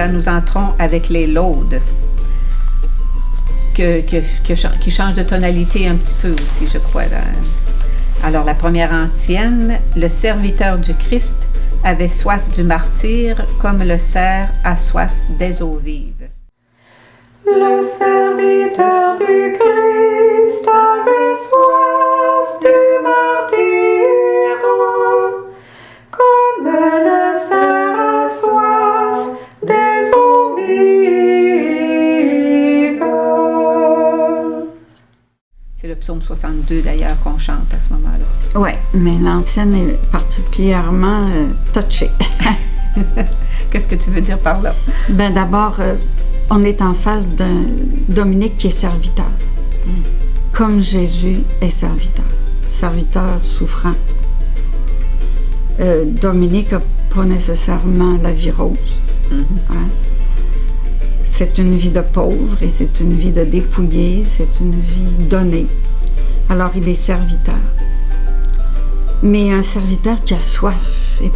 là, nous entrons avec les laudes, qui changent de tonalité un petit peu aussi, je crois. Là. Alors, la première antienne, le serviteur du Christ avait soif du martyre, comme le cerf a soif des eaux vives. Le serviteur du Christ avait soif du martyre, comme le cerf a soif des eaux vives. C'est le psaume 62 d'ailleurs qu'on chante à ce moment-là. Oui, mais l'ancienne est particulièrement touchée. Qu'est-ce que tu veux dire par là? Ben d'abord, on est en face d'un Dominique qui est serviteur. Comme Jésus est serviteur souffrant. Dominique n'a pas nécessairement la vie rose. Hein? C'est une vie de pauvre et c'est une vie de dépouillé, c'est une vie donnée. Alors il est serviteur. Mais un serviteur qui a soif, et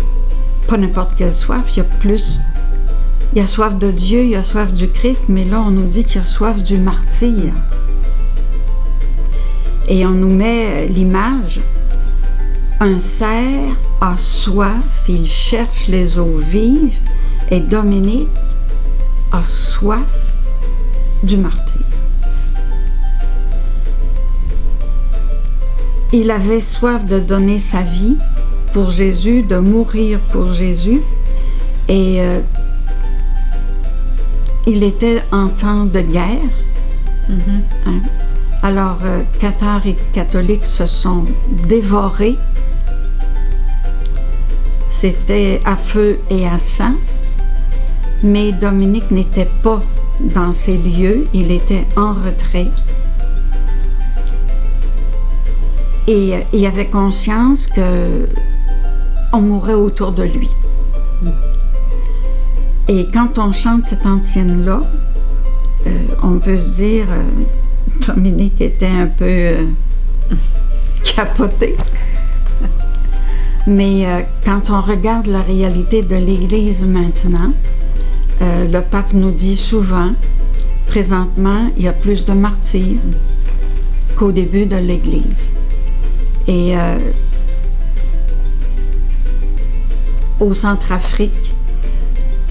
pas n'importe quelle soif, il a soif de Dieu, il a soif du Christ, mais là on nous dit qu'il a soif du martyr. Et on nous met l'image, un cerf a soif, il cherche les eaux vives, et Dominique a soif du martyr. Il avait soif de donner sa vie pour Jésus, de mourir pour Jésus, et il était en temps de guerre. Hein? Alors, cathares et catholiques se sont dévorés. C'était à feu et à sang. Mais Dominique n'était pas dans ces lieux, il était en retrait. Et il avait conscience qu'on mourrait autour de lui. Et quand on chante cette antienne-là, on peut se dire, Dominique était un peu capoté. Mais quand on regarde la réalité de l'Église maintenant, le pape nous dit souvent, présentement, il y a plus de martyrs qu'au début de l'Église. Et au Centrafrique,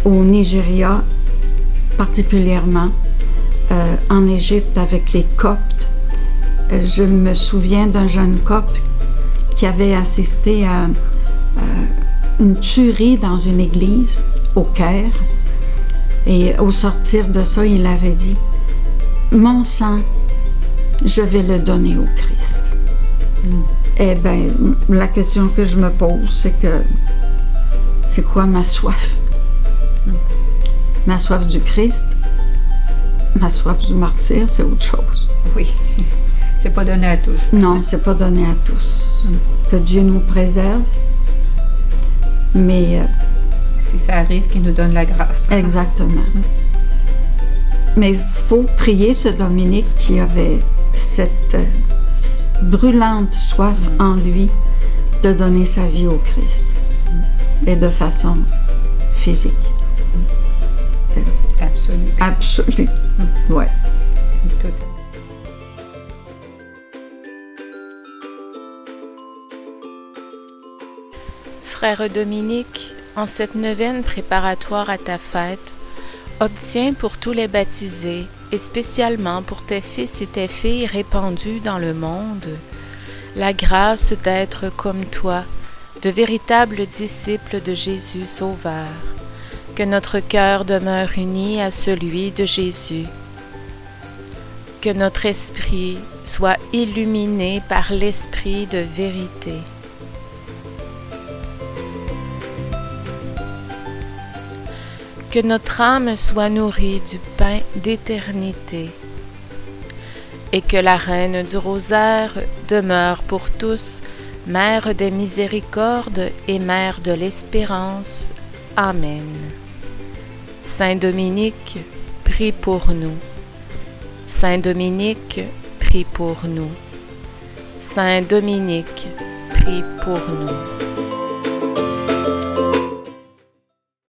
au Nigeria particulièrement, en Égypte avec les Coptes, je me souviens d'un jeune Copte qui avait assisté à une tuerie dans une église au Caire. Et au sortir de ça, il avait dit « Mon sang, je vais le donner au Christ. » Eh bien, la question que je me pose, c'est quoi ma soif? Ma soif du Christ, ma soif du martyr, c'est autre chose. Oui, c'est pas donné à tous. Non, c'est pas donné à tous. Que Dieu nous préserve, mais... si ça arrive, qu'il nous donne la grâce. Exactement. Mais il faut prier ce Dominique qui avait cette brûlante soif en lui de donner sa vie au Christ. Et de façon physique. Absolue. Absolue. Ouais. Tout. Frère Dominique, en cette neuvaine préparatoire à ta fête, obtiens pour tous les baptisés, et spécialement pour tes fils et tes filles répandus dans le monde, la grâce d'être comme toi, de véritables disciples de Jésus Sauveur. Que notre cœur demeure uni à celui de Jésus. Que notre esprit soit illuminé par l'esprit de vérité. Que notre âme soit nourrie du pain d'éternité. Et que la Reine du Rosaire demeure pour tous, Mère des miséricordes et Mère de l'espérance. Amen. Saint Dominique, prie pour nous. Saint Dominique, prie pour nous. Saint Dominique, prie pour nous.